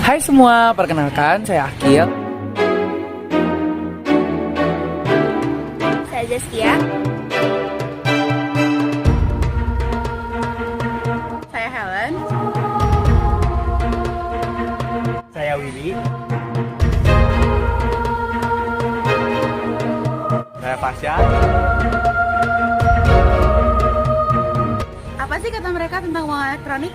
Hai semua, perkenalkan saya Akil. Saya Zaskia. Saya Helen. Saya Willy. Saya Fasya. Apa sih kata mereka tentang uang elektronik?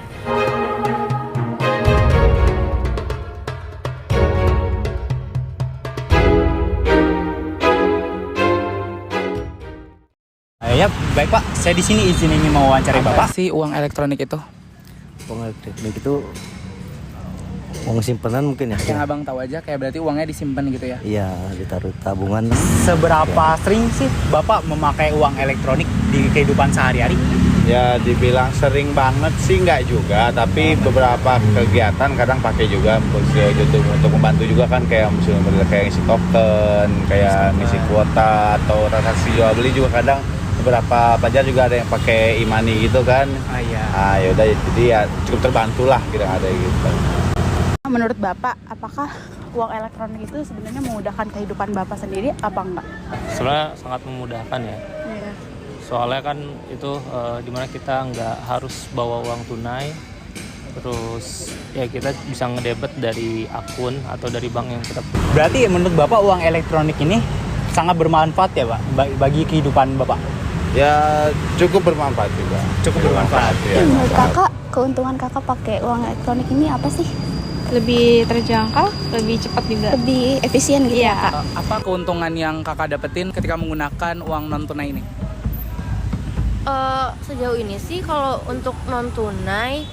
Ya, baik Pak. Saya di sini izin ini mau wawancari Apa Bapak. sih uang elektronik itu? Uang elektronik itu uang simpanan mungkin ya? Yang abang tahu aja, kayak berarti uangnya disimpan gitu ya? Iya, ditaruh tabungan. Seberapa sering sih Bapak memakai uang elektronik di kehidupan sehari-hari? Ya dibilang sering banget sih nggak juga, tapi beberapa kegiatan kadang pakai juga untuk membantu juga kan, kayak misalnya kayak ngisi token, kayak ngisi kuota atau transaksi jual beli juga kadang beberapa pelajar juga ada yang pakai e-money gitu kan. Iya. Ah yaudah, jadi ya cukup terbantu lah kita ada gitu. Menurut Bapak, apakah uang elektronik itu sebenarnya memudahkan kehidupan Bapak sendiri apa enggak? Sebenarnya sangat memudahkan ya. Iya. Soalnya kan itu dimana kita nggak harus bawa uang tunai, terus ya kita bisa ngedebet dari akun atau dari bank yang kita punya. Berarti menurut Bapak uang elektronik ini sangat bermanfaat ya Pak bagi kehidupan Bapak? Ya cukup bermanfaat juga. Cukup bermanfaat. Ya. Menurut kakak, keuntungan kakak pakai uang elektronik ini apa sih? Lebih terjangkau, lebih cepat juga. Lebih efisien gitu ya kak? Apa keuntungan yang kakak dapetin ketika menggunakan uang non tunai ini? Sejauh ini sih kalau untuk non tunai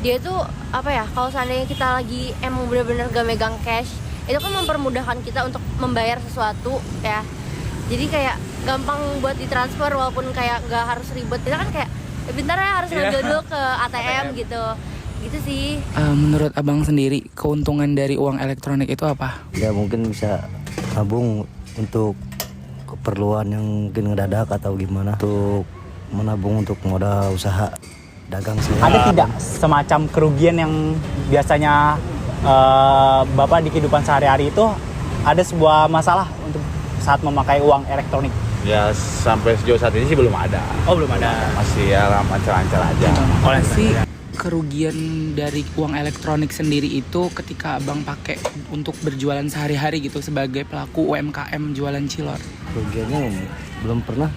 dia tuh apa ya, kalau seandainya kita lagi emang bener-bener gak megang cash, itu kan mempermudahkan kita untuk membayar sesuatu ya. Jadi kayak gampang buat ditransfer, walaupun kayak gak harus ribet. Kita kan kayak bentar ya harus ngambil dulu ke ATM gitu sih. Menurut abang sendiri, keuntungan dari uang elektronik itu apa? Ya mungkin bisa nabung untuk keperluan yang mungkin ngedadak atau gimana. Untuk menabung untuk modal usaha dagang sih. Ada tidak semacam kerugian yang biasanya Bapak di kehidupan sehari-hari itu ada sebuah masalah untuk saat memakai uang elektronik? Ya sampai sejauh saat ini sih belum ada. Oh, belum ada. Masih ya lancar-lancar aja. Oleh Sih kerugian dari uang elektronik sendiri itu ketika abang pakai untuk berjualan sehari-hari gitu sebagai pelaku UMKM jualan cilor. Kerugiannya belum pernah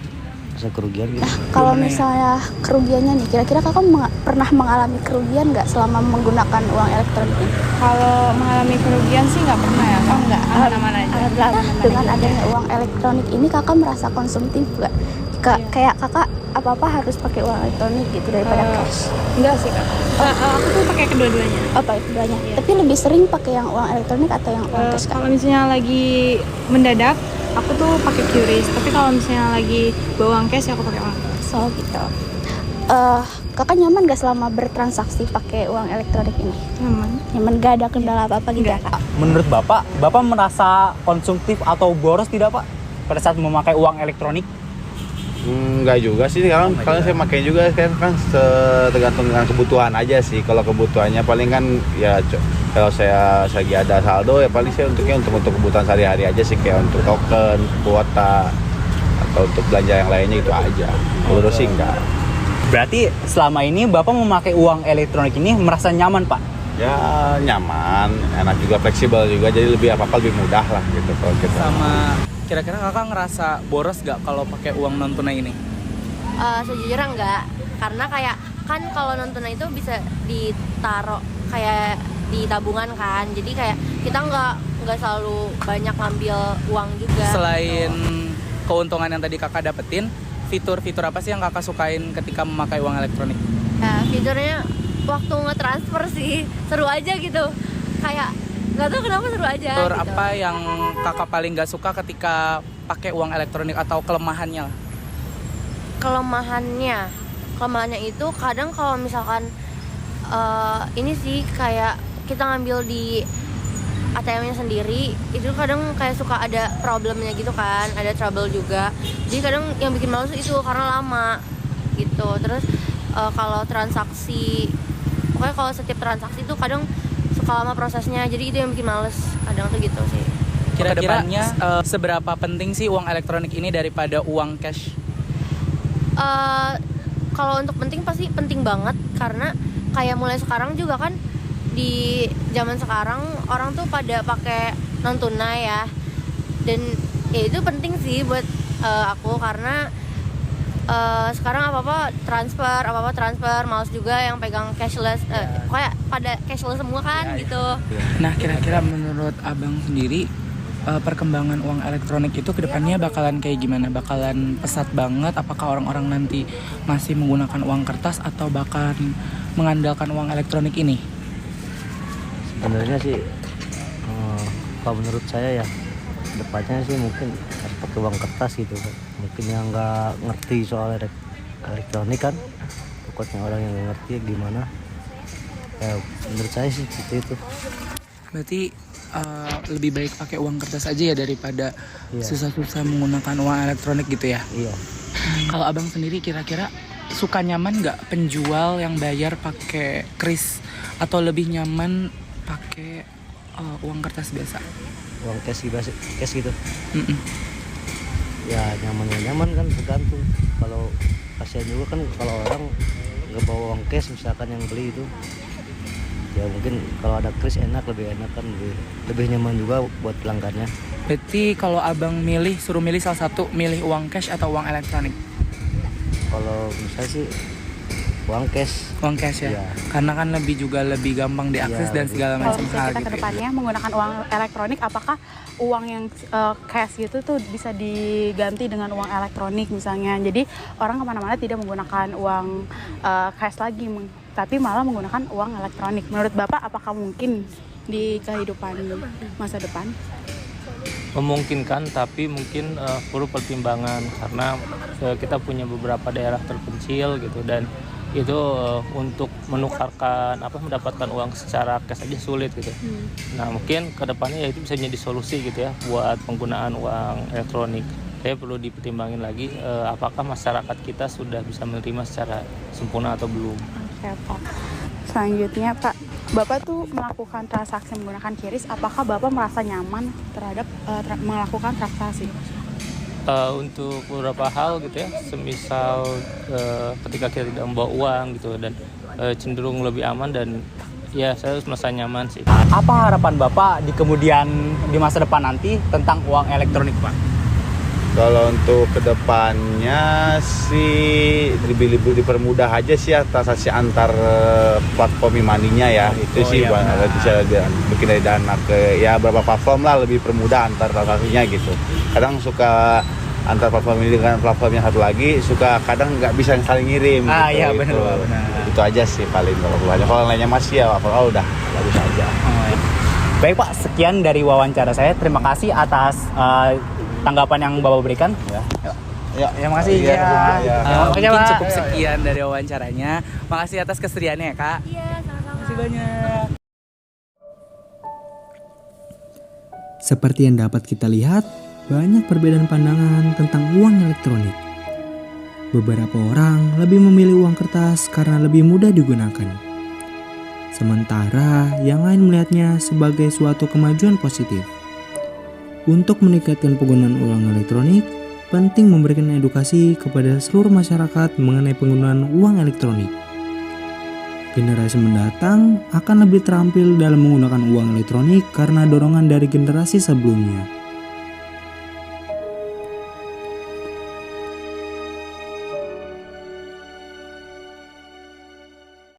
ada kerugian gitu. Kalau Gimana ya? misalnya kerugiannya nih, kira-kira kakak pernah mengalami kerugian nggak selama menggunakan uang elektronik ini? Kalau mengalami kerugian sih nggak pernah ya. Oh enggak, aman-aman aja. Alhamdulillah, dengan adanya uang elektronik ini kakak merasa konsumtif nggak? Kayak kakak apa-apa harus pakai uang elektronik gitu daripada cash? Enggak sih kak. Aku tuh pakai kedua-duanya. Oh, pakai keduanya. Tapi lebih sering pakai yang uang elektronik atau yang uang cash kak? Kalau misalnya lagi mendadak, aku tuh pakai QRIS. Tapi kalau misalnya lagi bawa uang cash, aku pakai uang cash. So gitu. Kakak nyaman gak selama bertransaksi pakai uang elektronik ini? Nyaman, gak ada kendala apa-apa gitu ya kak? Menurut Bapak merasa konsumtif atau boros tidak Pak pada saat memakai uang elektronik? Enggak juga sih, kalau saya pakai juga kan tergantung dengan kebutuhan aja sih. Kalau kebutuhannya paling kan ya kalau saya lagi ada saldo ya paling saya untuk kebutuhan sehari-hari aja sih, kayak untuk token, kuota atau untuk belanja yang lainnya itu aja. Boros sih enggak. Berarti selama ini Bapak memakai uang elektronik ini merasa nyaman Pak? Ya nyaman, enak juga, fleksibel juga, jadi apa-apa lebih mudah lah gitu kalau kita. Sama kira-kira kakak ngerasa boros gak kalau pakai uang non tunai ini? Sejujurnya enggak, karena kayak kan kalau non tunai itu bisa ditaruh kayak di tabungan kan, jadi kayak kita nggak selalu banyak ngambil uang juga. Selain keuntungan yang tadi kakak dapetin, fitur-fitur apa sih yang kakak sukain ketika memakai uang elektronik? Ya, fiturnya waktu nge-transfer sih seru aja gitu, kayak nggak tahu kenapa seru aja Fitur gitu. apa yang kakak paling gak suka ketika pakai uang elektronik atau kelemahannya? Kelemahannya itu kadang kalau misalkan ini sih kayak kita ngambil di ATM-nya sendiri, itu kadang kayak suka ada problemnya gitu kan, ada trouble juga. Jadi kadang yang bikin males itu karena lama gitu. Terus kalau transaksi, pokoknya kalau setiap transaksi itu kadang suka lama prosesnya, jadi itu yang bikin males kadang tuh gitu sih. Kira-kira seberapa penting sih uang elektronik ini daripada uang cash? Kalau untuk penting pasti penting banget, karena kayak mulai sekarang juga kan di zaman sekarang orang tuh pada pakai non tunai ya, dan ya itu penting sih buat aku karena sekarang apa-apa transfer, males juga yang pegang cashless, kayak pada cashless semua kan gitu. Nah, kira-kira menurut abang sendiri perkembangan uang elektronik itu kedepannya bakalan kayak gimana? Bakalan pesat banget? Apakah orang-orang nanti masih menggunakan uang kertas atau bakalan mengandalkan uang elektronik ini? Sebenarnya sih kalau menurut saya ya depannya sih mungkin harus pakai uang kertas gitu kan. Mungkin yang nggak ngerti soal elektronik kan, takutnya orang yang nggak ngerti gimana ya, menurut saya sih seperti itu. Berarti lebih baik pakai uang kertas aja ya daripada susah-susah menggunakan uang elektronik gitu ya? Iya. Kalau abang sendiri kira-kira suka nyaman nggak penjual yang bayar pakai kris atau lebih nyaman pakai uang kertas biasa? Uang cash gitu. Mm-mm. Ya nyaman kan tergantung. Kalau kasihan juga kan kalau orang nggak bawa uang cash misalkan yang beli itu, ya mungkin kalau ada kris lebih enak kan, lebih nyaman juga buat pelanggannya. Berarti kalau abang suruh milih salah satu, milih uang cash atau uang elektronik? Kalau misalnya sih uang cash ya. Iya. Karena kan lebih gampang diakses dan segala Kalau macam misalnya hal kita gitu. kedepannya menggunakan uang elektronik, apakah uang yang cash gitu tuh bisa diganti dengan uang elektronik misalnya? Jadi orang kemana-mana tidak menggunakan uang cash lagi, tapi malah menggunakan uang elektronik. Menurut Bapak, apakah mungkin di kehidupan masa depan? Memungkinkan, tapi mungkin perlu pertimbangan karena kita punya beberapa daerah terpencil gitu, dan itu untuk mendapatkan uang secara cash aja sulit gitu. Nah mungkin kedepannya ya itu bisa jadi solusi gitu ya buat penggunaan uang elektronik. Saya perlu dipertimbangin lagi apakah masyarakat kita sudah bisa menerima secara sempurna atau belum. Oke, Pak. Selanjutnya Pak, Bapak tuh melakukan transaksi menggunakan QRIS, apakah Bapak merasa nyaman terhadap melakukan transaksi? Untuk beberapa hal gitu ya, semisal ketika kita tidak membawa uang gitu, dan cenderung lebih aman, dan ya saya merasa nyaman sih. Apa harapan Bapak di masa depan nanti tentang uang elektronik, Pak? Kalau untuk kedepannya sih lebih dipermudah aja sih ya transaksi antar platform e-money-nya ya. Itu sih bisa bikin dari Dana ke ya berapa platform lah, lebih permudah antar transaksinya gitu. Kadang suka antar platform ini dengan platform yang satu lagi suka kadang nggak bisa saling ngirim. Iya gitu. benar. Itu aja sih paling kalau lainnya masih ya udah bagus aja. Baik Pak, sekian dari wawancara saya. Terima kasih atas tanggapan yang Bapak berikan. Ya, makasih. Mungkin cukup sekian dari wawancaranya. Makasih atas kesediaannya ya, Kak. Iya, sama-sama. Makasih banyak. Seperti yang dapat kita lihat, banyak perbedaan pandangan tentang uang elektronik. Beberapa orang lebih memilih uang kertas karena lebih mudah digunakan. Sementara yang lain melihatnya sebagai suatu kemajuan positif. Untuk meningkatkan penggunaan uang elektronik, penting memberikan edukasi kepada seluruh masyarakat mengenai penggunaan uang elektronik. Generasi mendatang akan lebih terampil dalam menggunakan uang elektronik karena dorongan dari generasi sebelumnya.